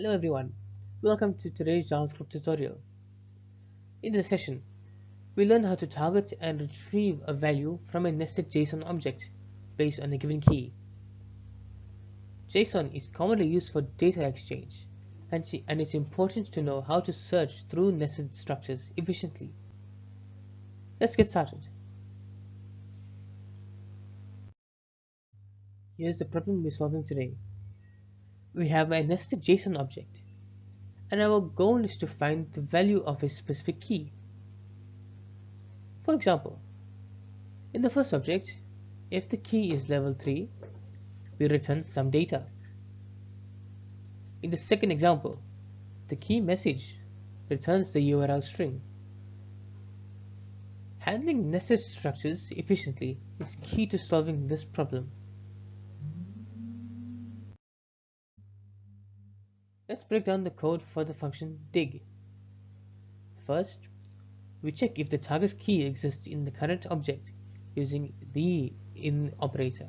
Hello everyone, welcome to today's JavaScript tutorial. In this session, we learn how to target and retrieve a value from a nested JSON object based on a given key. JSON is commonly used for data exchange, and it's important to know how to search through nested structures efficiently. Let's get started. Here's the problem we're solving today. We have a nested JSON object, and our goal is to find the value of a specific key. For example, in the first object, if the key is level 3, we return some data. In the second example, the key message returns the URL string. Handling nested structures efficiently is key to solving this problem. Let's break down the code for the function dig. First, we check if the target key exists in the current object using the in operator.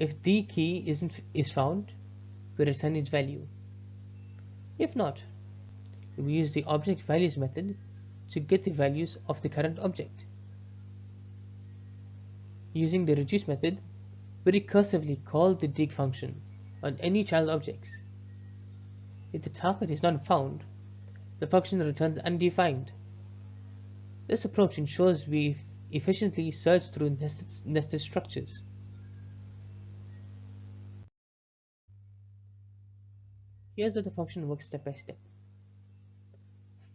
If the key is found, we return its value. If not, we use the object values method to get the values of the current object. Using the reduce method, we recursively call the dig function on any child objects. If the target is not found, the function returns undefined. This approach ensures we efficiently search through nested structures. Here's how the function works step by step.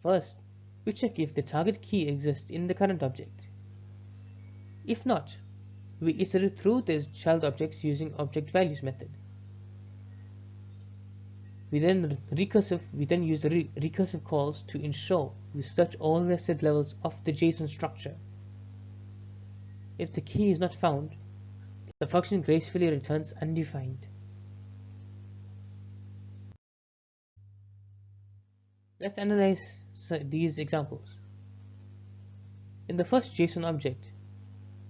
First, we check if the target key exists in the current object. If not, we iterate through the child objects using object values method. We then use the recursive calls to ensure we search all nested levels of the JSON structure. If the key is not found, the function gracefully returns undefined. Let's analyze these examples. In the first JSON object,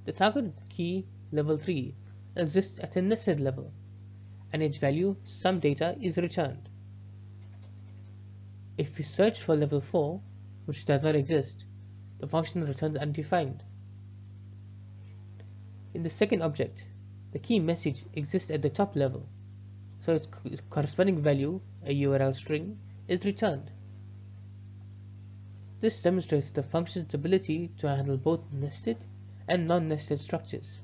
the target key level 3 exists at a nested level, and its value, some data, is returned. If we search for level 4, which does not exist, the function returns undefined. In the second object, the key message exists at the top level, so its corresponding value, a URL string, is returned. This demonstrates the function's ability to handle both nested and non-nested structures.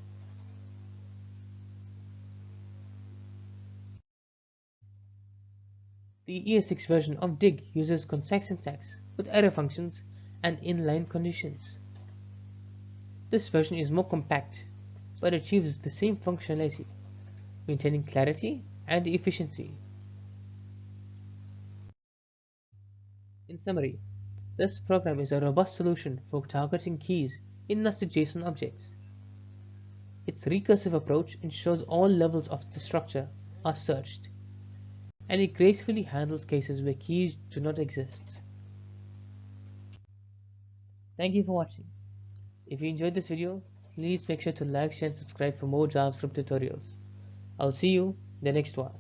The ES6 version of dig uses concise syntax with array functions and inline conditions. This version is more compact but achieves the same functionality, maintaining clarity and efficiency. In summary, this program is a robust solution for targeting keys in nested JSON objects. Its recursive approach ensures all levels of the structure are searched, and it gracefully handles cases where keys do not exist. Thank you for watching. If you enjoyed this video, please make sure to like, share and subscribe for more JavaScript tutorials. I'll see you in the next one.